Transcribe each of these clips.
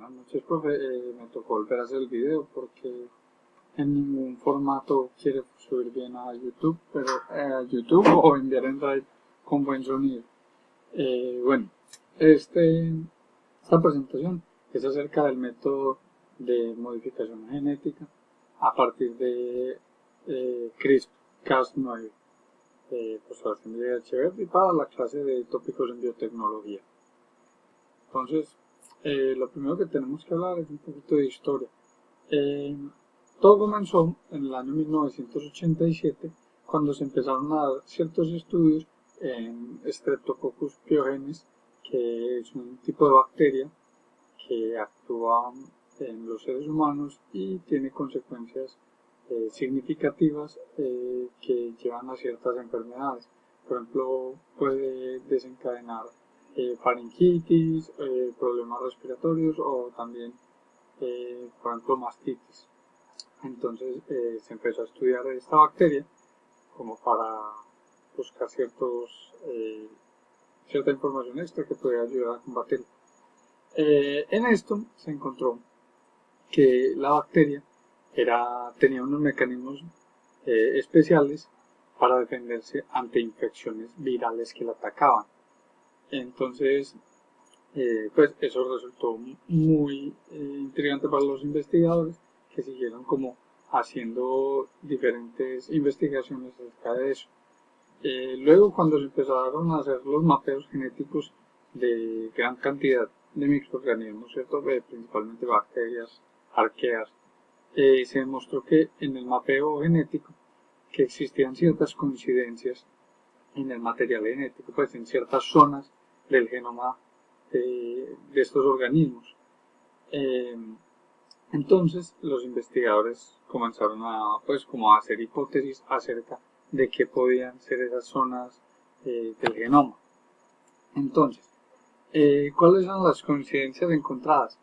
Buenas noches, profe. Me tocó volver a hacer el video porque en ningún formato quiere subir bien a YouTube, pero a YouTube o enviar en RAID con buen sonido. Bueno, esta presentación es acerca del método de modificación genética a partir de CRISPR-Cas9, por Sebastián de Echeverri, para la clase de tópicos en biotecnología. Entonces, lo primero que tenemos que hablar es un poquito de historia. Todo comenzó en el año 1987, cuando se empezaron a dar ciertos estudios en Streptococcus pyogenes, que es un tipo de bacteria que actúa en los seres humanos y tiene consecuencias significativas que llevan a ciertas enfermedades. Por ejemplo, puede desencadenar faringitis, problemas respiratorios o también, por ejemplo, mastitis. Entonces se empezó a estudiar esta bacteria como para buscar cierta información extra que pudiera ayudar a combatirla. En esto se encontró que la bacteria tenía unos mecanismos especiales para defenderse ante infecciones virales que la atacaban. Entonces, pues eso resultó muy intrigante para los investigadores, que siguieron como haciendo diferentes investigaciones acerca de eso. Luego, cuando se empezaron a hacer los mapeos genéticos de gran cantidad de microorganismos, ¿cierto? Principalmente bacterias, arqueas, se demostró que en el mapeo genético que existían ciertas coincidencias en el material genético, pues en ciertas zonas del genoma de estos organismos. Entonces los investigadores comenzaron a hacer hipótesis acerca de qué podían ser esas zonas del genoma. Entonces, ¿cuáles son las coincidencias encontradas?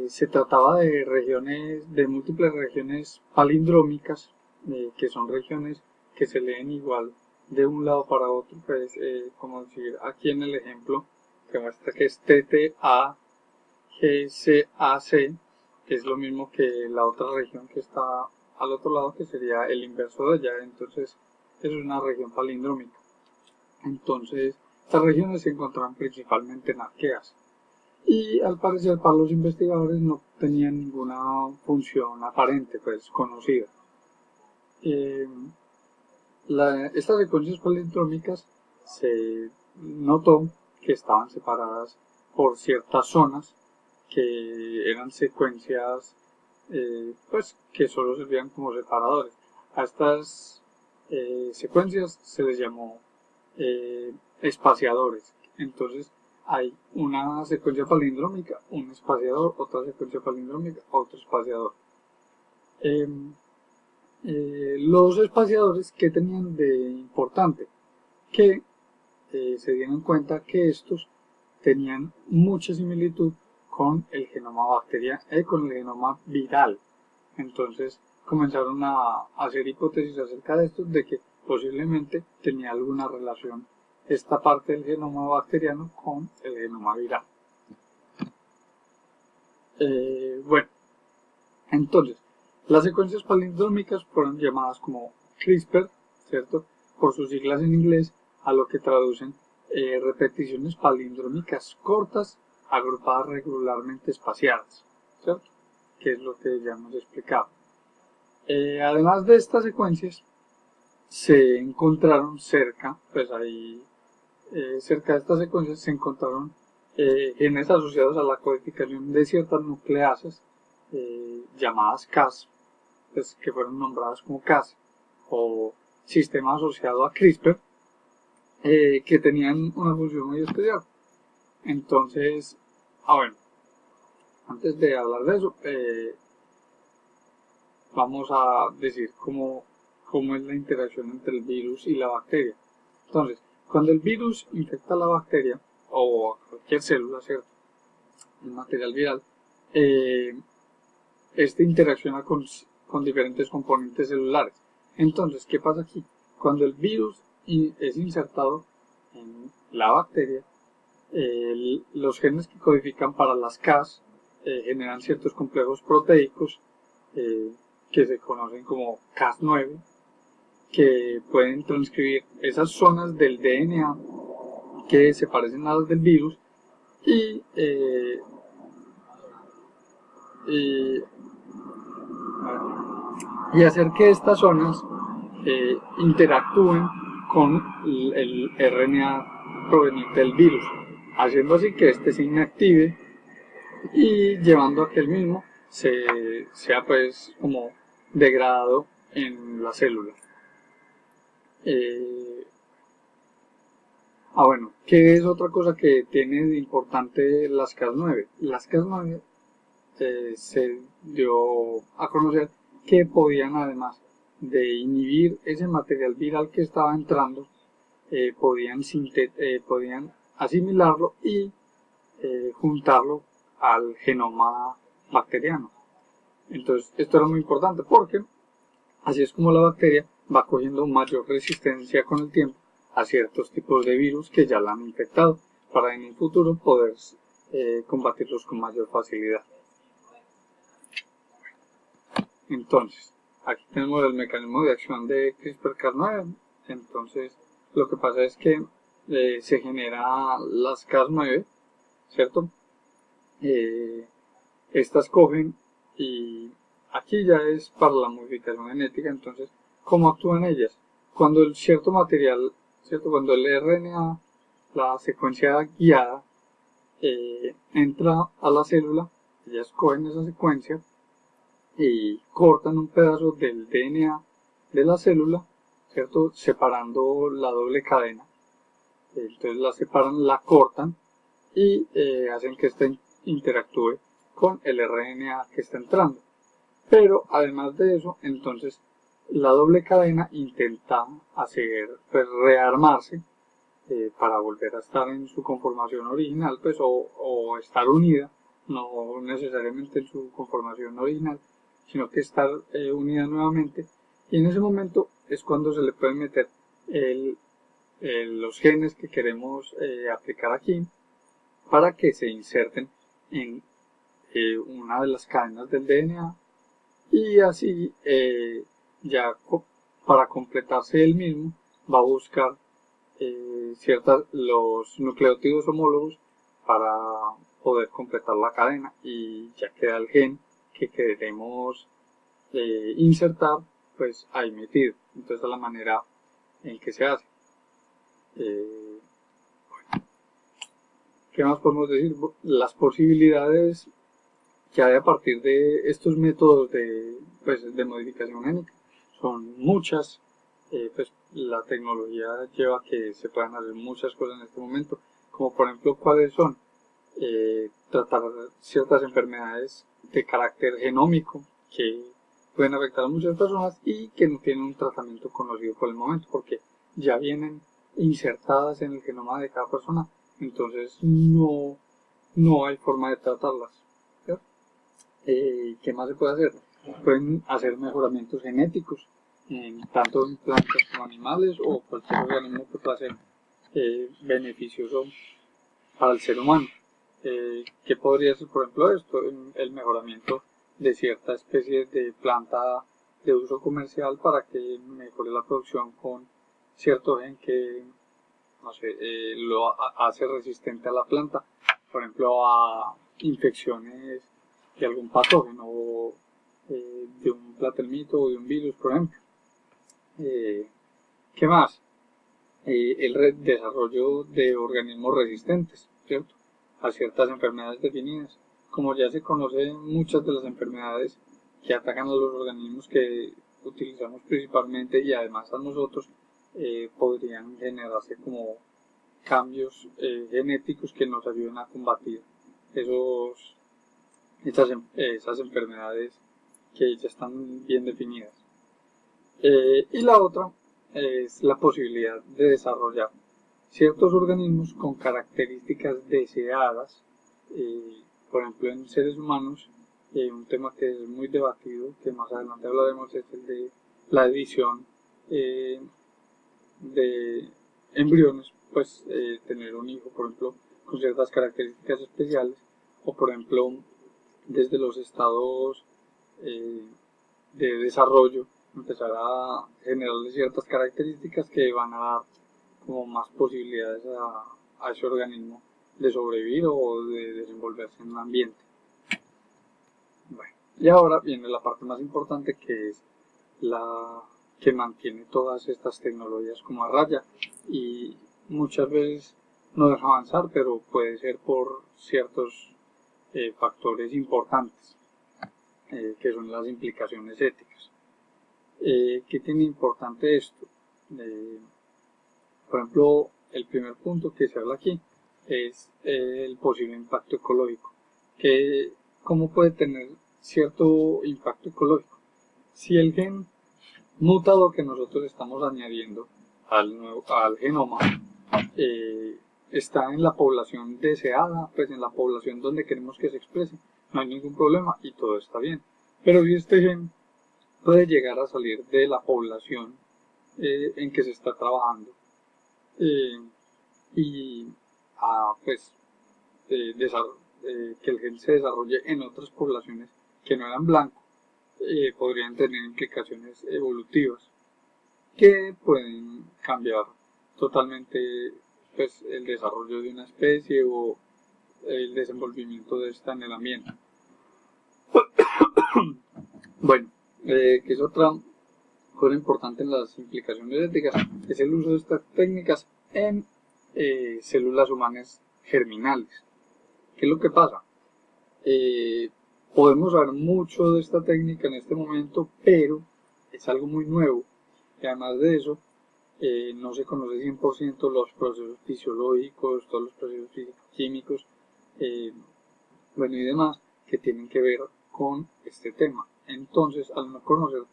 Se trataba de múltiples regiones palindrómicas, que son regiones que se leen igual de un lado para otro, pues como decir aquí en el ejemplo que muestra que es TTAGCAC, que es lo mismo que la otra región que está al otro lado, que sería el inverso de ella. Entonces es una región palindrómica. Entonces estas regiones se encontraban principalmente en arqueas y al parecer para los investigadores no tenían ninguna función aparente, pues conocida. Estas secuencias palindrómicas se notó que estaban separadas por ciertas zonas que eran secuencias pues que solo servían como separadores. A estas secuencias se les llamó espaciadores. Entonces hay una secuencia palindrómica, un espaciador, otra secuencia palindrómica, otro espaciador. Los espaciadores, ¿qué tenían de importante? Que se dieron cuenta que estos tenían mucha similitud con el genoma bacteriano y con el genoma viral. Entonces comenzaron a hacer hipótesis acerca de esto, de que posiblemente tenía alguna relación esta parte del genoma bacteriano con el genoma viral. Bueno, entonces las secuencias palindrómicas fueron llamadas como CRISPR, ¿cierto? Por sus siglas en inglés, a lo que traducen repeticiones palindrómicas cortas agrupadas regularmente espaciadas, ¿cierto? Que es lo que ya hemos explicado. Además de estas secuencias, se encontraron cerca de estas secuencias se encontraron genes asociados a la codificación de ciertas nucleasas llamadas Cas, pues, que fueron nombradas como Cas, o sistema asociado a CRISPR, que tenían una función muy especial. Entonces, bueno, antes de hablar de eso, vamos a decir cómo es la interacción entre el virus y la bacteria. Entonces, cuando el virus infecta a la bacteria o a cualquier célula, ¿cierto? El material viral, este interacciona con diferentes componentes celulares. Entonces, ¿qué pasa aquí? Cuando el virus es insertado en la bacteria, los genes que codifican para las Cas generan ciertos complejos proteicos que se conocen como Cas9, que pueden transcribir esas zonas del DNA que se parecen a las del virus y, y, y hacer que estas zonas interactúen con el RNA proveniente del virus, haciendo así que este se inactive y llevando a que el mismo sea pues como degradado en la célula. Bueno, ¿qué es otra cosa que tiene de importante las Cas9? Las Cas9 se dio a conocer que podían, además de inhibir ese material viral que estaba entrando, podían asimilarlo y juntarlo al genoma bacteriano. Entonces, esto era muy importante porque así es como la bacteria va cogiendo mayor resistencia con el tiempo a ciertos tipos de virus que ya la han infectado, para en un futuro poder combatirlos con mayor facilidad. Entonces, aquí tenemos el mecanismo de acción de CRISPR-Cas9. Entonces, lo que pasa es que se genera las Cas9, ¿cierto? Estas cogen y aquí ya es para la modificación genética. Entonces, ¿cómo actúan ellas? Cuando el cierto material, ¿cierto? Cuando el RNA, la secuencia guiada, entra a la célula, ellas cogen esa secuencia y cortan un pedazo del DNA de la célula, ¿cierto? Separando la doble cadena. Entonces la separan, la cortan y hacen que ésta interactúe con el RNA que está entrando. Pero además de eso, entonces la doble cadena intenta hacer, pues, rearmarse para volver a estar en su conformación original, pues, o estar unida, no necesariamente en su conformación original, sino que estar unida nuevamente. Y en ese momento es cuando se le pueden meter los genes que queremos aplicar aquí para que se inserten en una de las cadenas del DNA y así ya para completarse el mismo va a buscar los nucleótidos homólogos para poder completar la cadena y ya queda el gen que queremos insertar pues ahí metido. Entonces, es la manera en que se hace. ¿Qué más podemos decir? Las posibilidades que hay a partir de estos métodos de modificación génica son muchas. Pues la tecnología lleva a que se puedan hacer muchas cosas en este momento, como por ejemplo cuáles son tratar ciertas enfermedades de carácter genómico que pueden afectar a muchas personas y que no tienen un tratamiento conocido por el momento porque ya vienen insertadas en el genoma de cada persona, entonces no hay forma de tratarlas. ¿Qué más se puede hacer? Pueden hacer mejoramientos genéticos tanto en plantas como animales o cualquier organismo que pueda ser beneficioso para el ser humano. ¿Qué podría ser, por ejemplo, esto? El mejoramiento de cierta especie de planta de uso comercial para que mejore la producción con cierto gen que, no sé, lo hace resistente a la planta, por ejemplo, a infecciones de algún patógeno de un platelmito o de un virus, por ejemplo. ¿Qué más? El desarrollo de organismos resistentes, ¿cierto? A ciertas enfermedades definidas. Como ya se conocen muchas de las enfermedades que atacan a los organismos que utilizamos principalmente y además a nosotros, podrían generarse como cambios genéticos que nos ayuden a combatir esas enfermedades que ya están bien definidas. Y la otra es la posibilidad de desarrollar ciertos organismos con características deseadas, por ejemplo en seres humanos. Un tema que es muy debatido, que más adelante hablaremos, es el de la edición de embriones, pues tener un hijo, por ejemplo, con ciertas características especiales, o por ejemplo desde los estados de desarrollo, empezar a generarle ciertas características que van a dar como más posibilidades a ese organismo de sobrevivir o de desenvolverse en un ambiente. Bueno, y ahora viene la parte más importante, que es la que mantiene todas estas tecnologías como a raya y muchas veces no deja avanzar, pero puede ser por ciertos factores importantes, que son las implicaciones éticas. ¿Qué tiene importante esto? Por ejemplo, el primer punto que se habla aquí es el posible impacto ecológico. ¿Cómo puede tener cierto impacto ecológico? Si el gen mutado que nosotros estamos añadiendo al genoma está en la población deseada, pues en la población donde queremos que se exprese, no hay ningún problema y todo está bien. Pero si este gen puede llegar a salir de la población en que se está trabajando y pues que el gen se desarrolle en otras poblaciones que no eran blancos, podrían tener implicaciones evolutivas que pueden cambiar totalmente pues, el desarrollo de una especie o el desenvolvimiento de esta en el ambiente. Bueno, que es otra cosa importante en las implicaciones éticas, es el uso de estas técnicas en células humanas germinales. ¿Qué es lo que pasa? Podemos saber mucho de esta técnica en este momento, pero es algo muy nuevo. Y además de eso, no se conoce 100% los procesos fisiológicos, todos los procesos químicos, bueno y demás, que tienen que ver con este tema. Entonces, al no conocer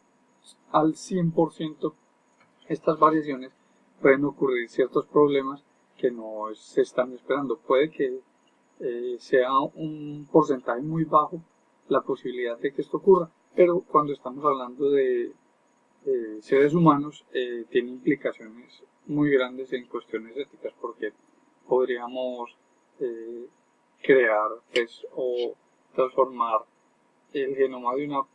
al 100% estas variaciones, pueden ocurrir ciertos problemas que no se están esperando. Puede que sea un porcentaje muy bajo la posibilidad de que esto ocurra, pero cuando estamos hablando de seres humanos tiene implicaciones muy grandes en cuestiones éticas, porque podríamos crear pues, o transformar el genoma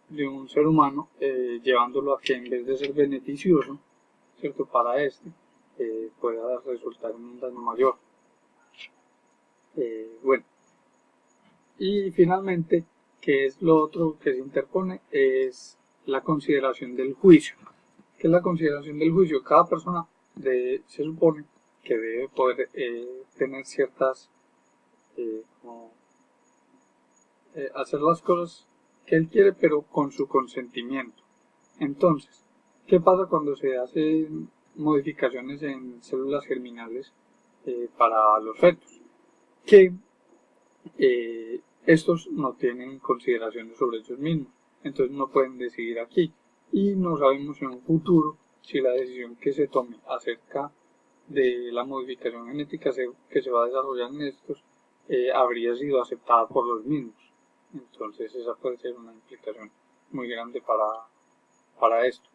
de un ser humano, llevándolo a que en vez de ser beneficioso, ¿cierto? Para este, pueda resultar en un daño mayor. Bueno, y finalmente, que es lo otro que se interpone, es la consideración del juicio. ¿Qué es la consideración del juicio? Cada persona se supone que debe poder tener ciertas, hacer las cosas que él quiere, pero con su consentimiento. Entonces, ¿qué pasa cuando se hacen modificaciones en células germinales para los fetos? Que estos no tienen consideraciones sobre ellos mismos, entonces no pueden decidir aquí y no sabemos en un futuro si la decisión que se tome acerca de la modificación genética que se va a desarrollar en estos habría sido aceptada por los mismos. Entonces esa puede ser una implicación muy grande para esto.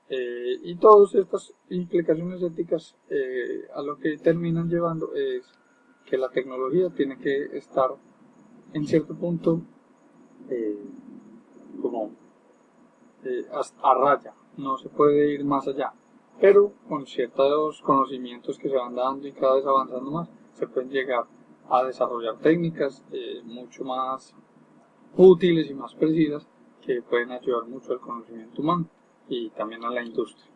Y todas estas implicaciones éticas a lo que terminan llevando es que la tecnología tiene que estar en cierto punto como a raya, no se puede ir más allá, pero con ciertos conocimientos que se van dando y cada vez avanzando más, se pueden llegar a desarrollar técnicas mucho más útiles y más precisas que pueden ayudar mucho al conocimiento humano y también a la industria.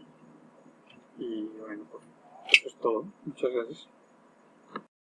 Y bueno, pues eso es todo. Muchas gracias.